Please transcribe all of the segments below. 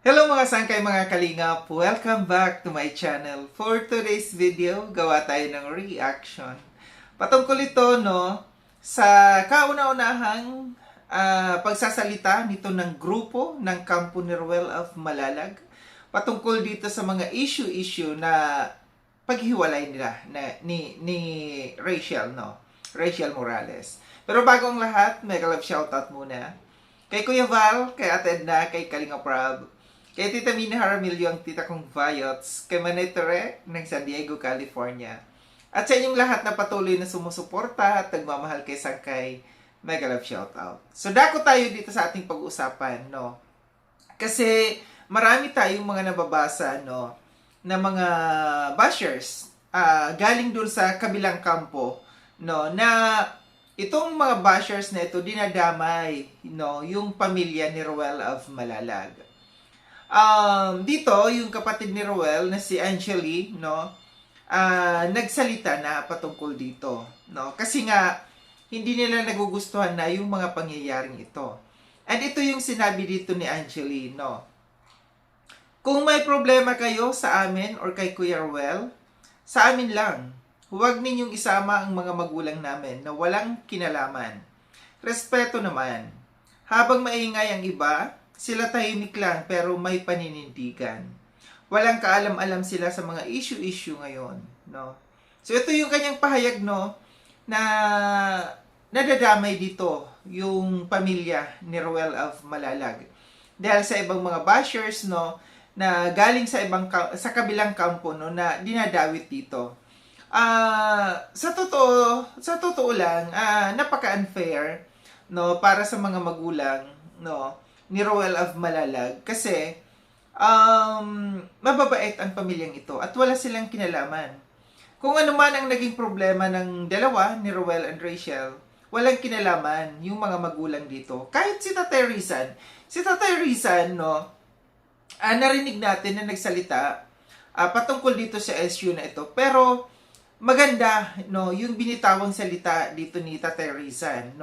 Hello mga sangkay mga kalingap! Welcome back to my channel. For today's video, gawa tayo ng reaction. Patungkol ito sa kauna-unahang pagsasalita nito ng grupo ng Kampo ni Ruel of Malalag. Patungkol dito sa mga issue na paghiwalay nila ni Rachel, Rachel Morales. Pero bago ang lahat, mega love shoutout muna kay Kuya Val, kay Ate Edna, kay Kalinga Prab, kay Tita Mina Jaramillo, ang tita kong Vayots, kay Manay Tere ng San Diego, California. At sa inyong lahat na patuloy na sumusuporta at nagmamahal kay Sangkay, mega love shoutout. So dako tayo dito sa ating pag-uusapan, Kasi marami tayong mga nababasa, na mga bashers galing dun sa kabilang kampo, na itong mga bashers na ito dinadamay, yung pamilya ni Ruel of Malalag. Dito, yung kapatid ni Ruel na si Angeli, nagsalita na patungkol dito, Kasi nga, hindi nila nagugustuhan na yung mga pangyayaring ito. And ito yung sinabi dito ni Angeli, Kung may problema kayo sa amin or kay Kuya Ruel, sa amin lang. Huwag ninyong isama ang mga magulang namin na walang kinalaman. Respeto naman. Habang maingay ang iba, sila tahimik lang pero may paninindigan. Walang kaalam-alam sila sa mga issue-issue ngayon, So ito yung kanyang pahayag, na nadadamay dito yung pamilya ni Ruel of Malalag. Dahil sa ibang mga bashers, na galing sa kabilang kampo, na dinadawit dito. Sa totoo lang, napaka-unfair, para sa mga magulang, ni Ruel of Malalag kasi mababait ang pamilyang ito at wala silang kinalaman. Kung ano man ang naging problema ng dalawa, ni Ruel and Rachel, walang kinalaman yung mga magulang dito. Kahit si Tatay Rizan, narinig natin na nagsalita patungkol dito sa issue na ito. Pero maganda, yung binitawang salita dito ni Tatay Rizan,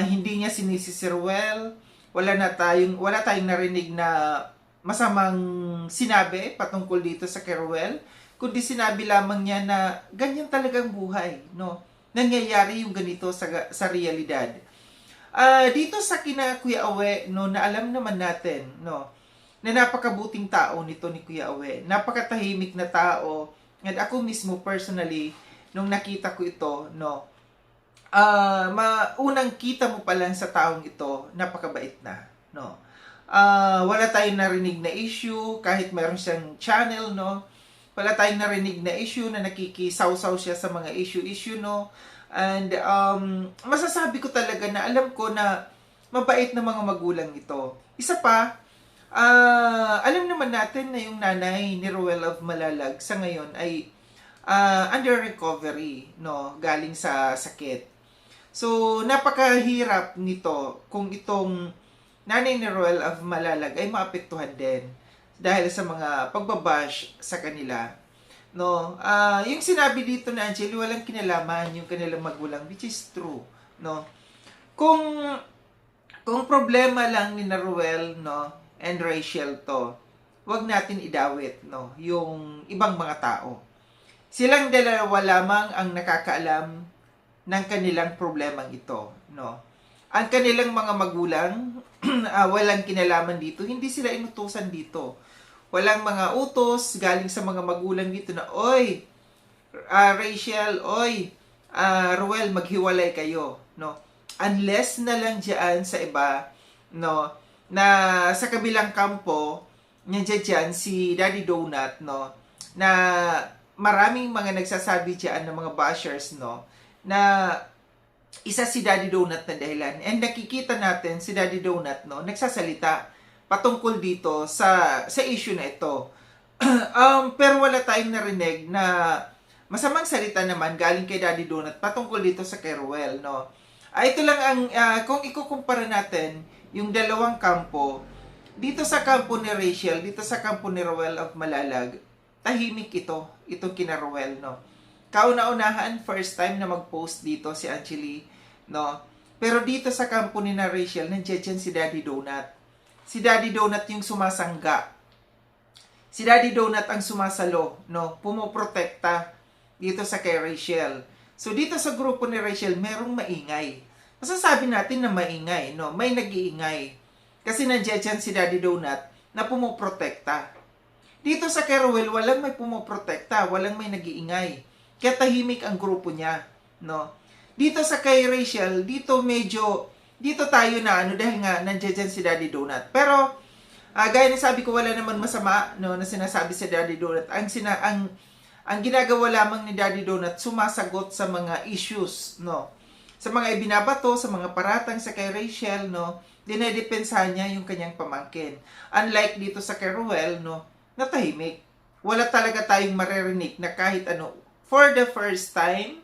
hindi niya sinisi si Ruel. Wala tayong narinig na masamang sinabi patungkol dito sa kay Ruel, kundi sinabi lamang niya na ganyan talagang buhay, nangyayari yung ganito sa realidad. Dito sa kina Kuya Awe, na alam naman natin, na napakabuting tao nito ni Kuya Awe, napakatahimik na tao, at ako mismo personally, nung nakita ko ito, unang kita mo pa lang sa taong ito, napakabait na, wala tayong narinig na issue, kahit mayroon siyang channel, wala tayong narinig na issue na nakikisaw-saw siya sa mga issue, and masasabi ko talaga na alam ko na mabait na mga magulang ito. Isa pa, alam naman natin na yung nanay ni Ruel of Malalag sa ngayon ay under recovery, galing sa sakit. So, napakahirap nito kung itong nanay ni Ruel of Malalag ay maapektuhan din dahil sa mga pagbabash sa kanila. Yung sinabi dito na Angeli, walang kinalaman yung kanilang magulang, which is true. Kung problema lang ni na Ruel, and Rachel to, wag natin idawit, yung ibang mga tao. Silang dalawa lamang ang nakakaalam ng kanilang problemang ito, Ang kanilang mga magulang, walang kinalaman dito, hindi sila inutusan dito. Walang mga utos galing sa mga magulang dito na, oy, Rachel, oy, Ruel, maghiwalay kayo, Unless na lang diyan sa iba, na sa kabilang kampo, nandiyan si Daddy Donut, na maraming mga nagsasabi diyan ng mga bashers, na isa si Daddy Donut na dahilan. And nakikita natin si Daddy Donut, nagsasalita patungkol dito sa issue na ito. Pero wala tayong narinig na masamang salita naman galing kay Daddy Donut patungkol dito sa kay Ruel, ito lang ang, kung ikukumpara natin yung dalawang kampo, dito sa kampo ni Rachel, dito sa kampo ni Ruel of Malalag, tahimik itong kina Ruel, Kauna-unahan, first time na mag-post dito si Angeli, Pero dito sa kampo ni na Rachel, nandiyan si Daddy Donut. si Daddy Donut yung sumasangga. Si Daddy Donut ang sumasalo, no? Pumoprotekta dito sa kay Rachel. So dito sa grupo ni Rachel, merong maingay. Masasabi natin na maingay, no? May nag-iingay. Kasi nandiyan si Daddy Donut na pumoprotekta. Dito sa kay Ruel, walang may pumoprotekta, walang may nag-iingay. Kaya tahimik ang grupo niya, no? Dito sa kay Rachel, dito tayo na dahil nga nandiyan si Daddy Donut. Pero gaya ng sabi ko, wala naman masama, no, na sinasabi si Daddy Donut. Ang ginagawa lamang ni Daddy Donut, sumasagot sa mga issues, no. Sa mga ibinabato, sa mga paratang sa kay Rachel, no, dinedepensahan niya yung kanyang pamangkin. Unlike dito sa kay Ruel, no, na tahimik. Wala talaga tayong maririnig na kahit ano. For the first time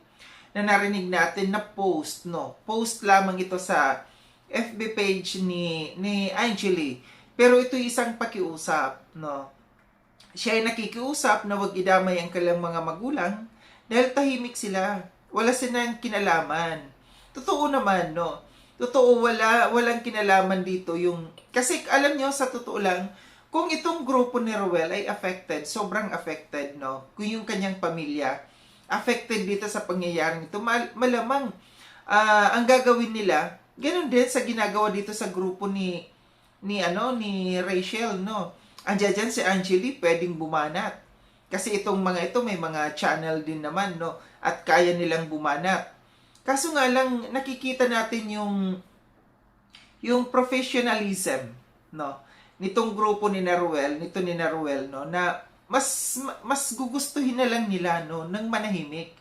na narinig natin na post, no. Post lamang ito sa FB page ni Angeli. Pero ito isang pakiusap, no. Siya ay nakikiusap na wag idamay ang kanilang mga magulang dahil tahimik sila. Wala silang kinalaman. Totoo naman, no. Totoo, walang kinalaman dito yung... Kasi alam nyo, sa totoo lang, kung itong grupo ni Ruel ay affected, sobrang affected, no. Kung yung kanyang pamilya, affected dito sa pangyayaring ito, malamang ang gagawin nila, ganun din sa ginagawa dito sa grupo ni Rachel, no. Andiyan dyan si Angeli, pwedeng bumanat. Kasi itong mga ito, may mga channel din naman, no. At kaya nilang bumanat. Kaso nga lang, nakikita natin yung professionalism, no. Nitong grupo ni Ruel, no, na mas gugustuhin na lang nila, no, ng manahimik.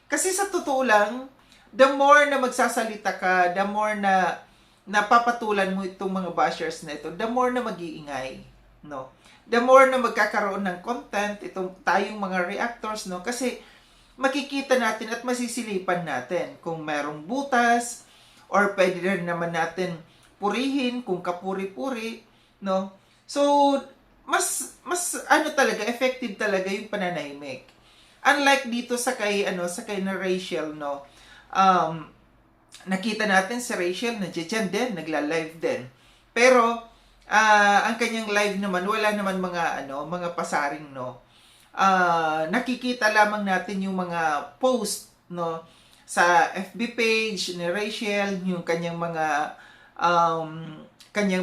Kasi sa totoo lang, the more na magsasalita ka, the more na napapatulan mo itong mga bashers na ito, the more na mag-iingay, no? The more na magkakaroon ng content, itong tayong mga reactors, no? Kasi makikita natin at masisilipan natin kung merong butas, or pwede rin naman natin purihin kung kapuri-puri, no? So, mas talaga, effective talaga yung pananahimik. Unlike dito sa kay na Rachel, no? Nakita natin si Rachel, nandiyan din, nagla-live din. Pero, ang kanyang live naman, wala naman mga pasaring, no. Nakikita lamang natin yung mga post, no, sa FB page ni Rachel, yung kanyang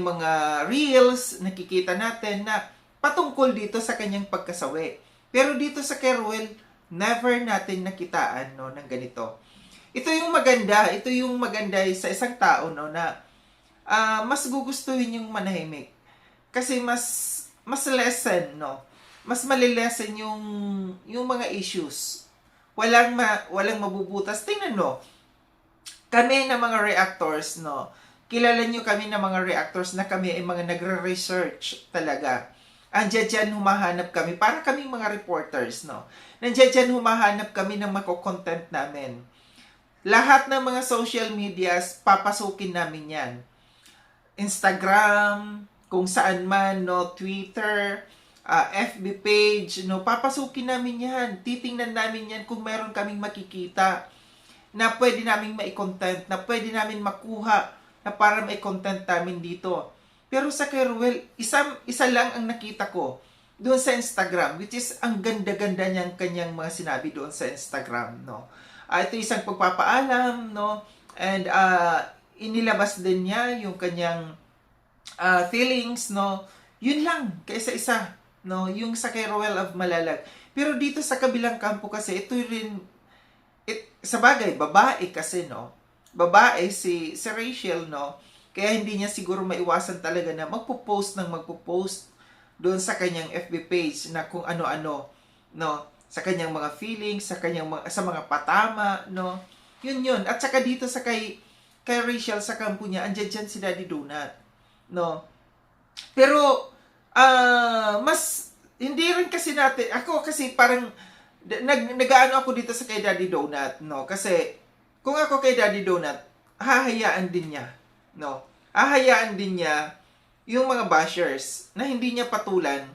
mga reels, nakikita natin na patungkol dito sa kanyang pagkasawi. Pero dito sa kay Ruel, never natin nakitaan, no, ng ganito. Ito yung maganda sa isang tao, no, na mas gugustuhin yung manahimik. Kasi mas lesson, no. Mas malilesen yung mga issues. Walang mabubutas. Tingnan mo. Kami na mga reactors, no. Kilala nyo kami na mga reactors na kami ay mga nagre-research talaga. Andiyan humahanap kami, para kami mga reporters, no. Nandiyan humahanap kami ng mako-content namin. Lahat ng mga social medias, papasukin namin yan. Instagram, kung saan man, no, Twitter, FB page, no, papasukin namin yan. Titingnan namin yan kung meron kaming makikita na pwede naming mai-content, na pwede namin makuha na para mai-content namin dito. Pero sa kay Ruel, isa lang ang nakita ko doon sa Instagram, which is ang ganda-ganda niyang kanyang mga sinabi doon sa Instagram, no. Ito isang pagpapaalam, no, and inilabas din niya yung kanyang feelings, no. Yun lang, kaisa-isa, no, yung sa kay Ruel of Malalag. Pero dito sa kabilang kampo kasi, ito rin, sa bagay, babae kasi, no. Babae si Rachel, no. Kaya hindi niya siguro maiwasan talaga na magpo-post doon sa kanyang FB page na kung ano-ano, no, sa kanyang mga feelings, sa mga patama, no. Yun. At saka dito sa kay Rachel sa kampo niya, andiyan si Daddy Donut, no. Pero mas hindi rin kasi natin, ako kasi parang nag-aano ako dito sa kay Daddy Donut, no. Kasi kung ako kay Daddy Donut, hahayaan din niya, no. Hahayaan din niya yung mga bashers na hindi niya patulan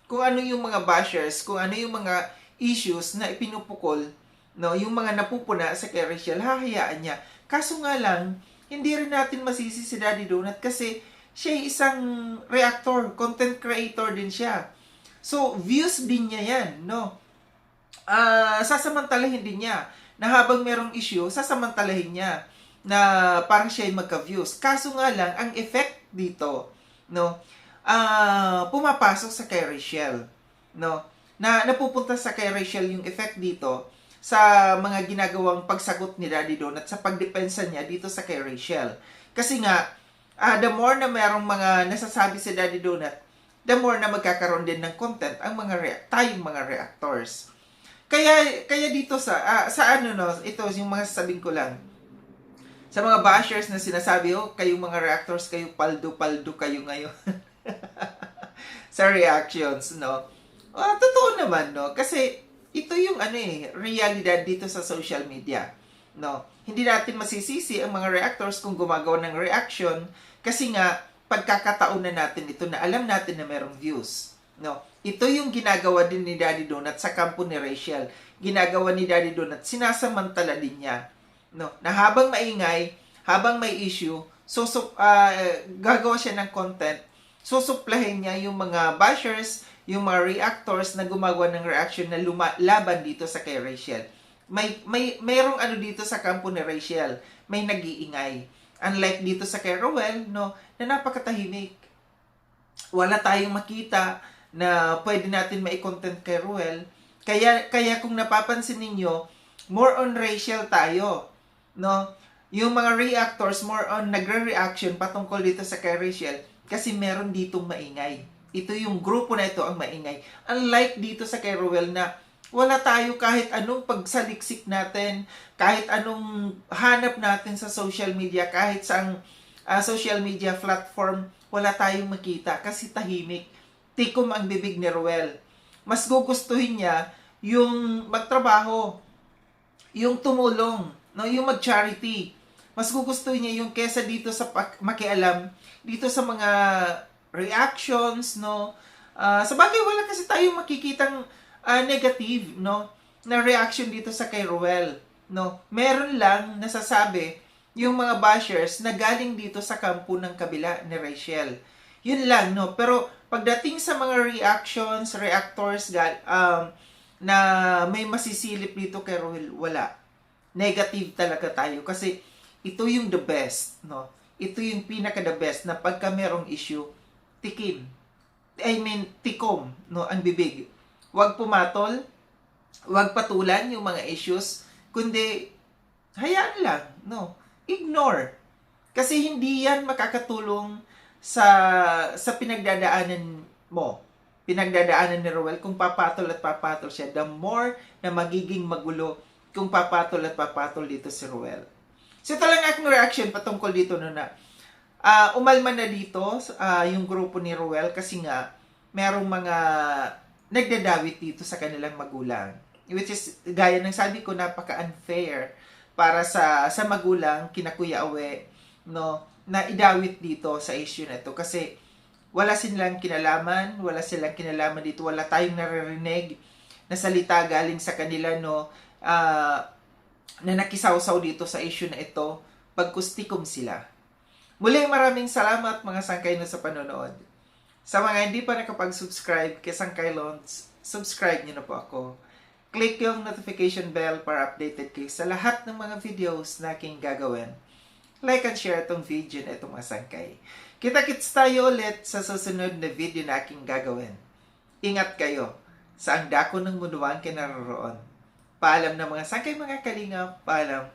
kung ano yung mga bashers, kung ano yung mga issues na ipinupukol, no, yung mga napupuna sa kay Rachel, hahayaan niya. Kaso nga lang, hindi rin natin masisi si Daddy Donut kasi siya ay isang reactor, content creator din siya. So, views din niya yan, no? Sasamantalahin din niya na habang merong issue, sasamantalahin niya na parang siya ay magka-views. Kaso nga lang, ang effect dito, no? Pumapasok sa kay Rachel, no? Na napupunta sa kay Rachel yung effect dito sa mga ginagawang pagsagot ni Daddy Donut sa pagdepensa niya dito sa kay Rachel. Kasi nga, the more na merong mga nasasabi si Daddy Donut, the more na magkakaroon din ng content ang mga tayong mga reactors. Kaya dito sa ano no, ito yung mga sasabihin ko lang. Sa mga bashers na sinasabi, kayong mga reactors, kayo paldo-paldo kayo ngayon. Sa reactions, no? Totoo naman, no? Kasi ito yung realidad dito sa social media, no? Hindi natin masisisi ang mga reactors kung gumagawa ng reaction kasi nga pagkakataon na natin ito na alam natin na merong views, no? Ito yung ginagawa din ni Daddy Donut sa kampo ni Rachel. Ginagawa ni Daddy Donut, sinasamantala din niya, no? Na habang maingay, habang may issue, gagawa siya ng content, susuplahin niya yung mga bashers, yung mga reactors na gumagawa ng reaction na laban dito sa kay Rachel. Mayroong dito sa kampo ni Rachel, may nag-iingay. Unlike dito sa kay Rowell, no, na napakatahimik. Wala tayong makita na pwede natin mai-content kay Rowell. Kaya kung napapansin ninyo, more on Rachel tayo, no? Yung mga reactors more on nagre-reaction patungkol dito sa kay Rachel kasi meron ditong maingay. Ito yung grupo na ito ang maingay. Unlike dito sa kay Rowell na wala tayo kahit anong pagsaliksik natin, kahit anong hanap natin sa social media, kahit sa social media platform, wala tayong makita kasi tahimik. Tikom ang bibig ni Rowell. Mas gugustuhin niya yung magtrabaho, yung tumulong, no, yung mag-charity. Mas gugustuhin niya yung kesa dito sa makialam, dito sa mga reactions, no? Sa bagay, wala kasi tayong makikitang negative, no? Na reaction dito sa kay Rowell, no? Meron lang nasasabi yung mga bashers na galing dito sa kampo ng kabila ni Rachel. Yun lang, no? Pero pagdating sa mga reactions, reactors, na may masisilip dito kay Rowell, wala. Negative talaga tayo kasi ito yung the best, no? Ito yung pinaka-the best na pagka merong issue, tikom, no, ang bibig. Huwag pumatol, huwag patulan yung mga issues, kundi hayaan lang, no? Ignore. Kasi hindi yan makakatulong sa pinagdadaanan mo. Pinagdadaanan ni Rowell kung papatol at papatol siya. The more na magiging magulo kung papatol at papatol dito si Rowell. So ito lang aking reaction patungkol dito no na umalma na dito yung grupo ni Rowell kasi nga merong mga nagdadawit dito sa kanilang magulang. Which is, gaya ng sabi ko, napaka-unfair para sa magulang, kina Kuya Awe, no, na idawit dito sa issue na ito. Kasi wala silang kinalaman dito, wala tayong naririnig na salita galing sa kanila, no, na nakisawsaw dito sa issue na ito, pagkustikom sila. Muling maraming salamat mga sangkay na sa panonood. Sa mga hindi pa nakapag-subscribe kay Sangkay Loans, subscribe niyo na po ako. Click yung notification bell para updated kayo sa lahat ng mga videos na aking gagawin. Like and share itong video na itong mga sangkay. Kita-kits tayo ulit sa susunod na video na aking gagawin. Ingat kayo sa ang dako ng mundo ang kinaroroon. Paalam na mga sangkay mga kalingap, paalam.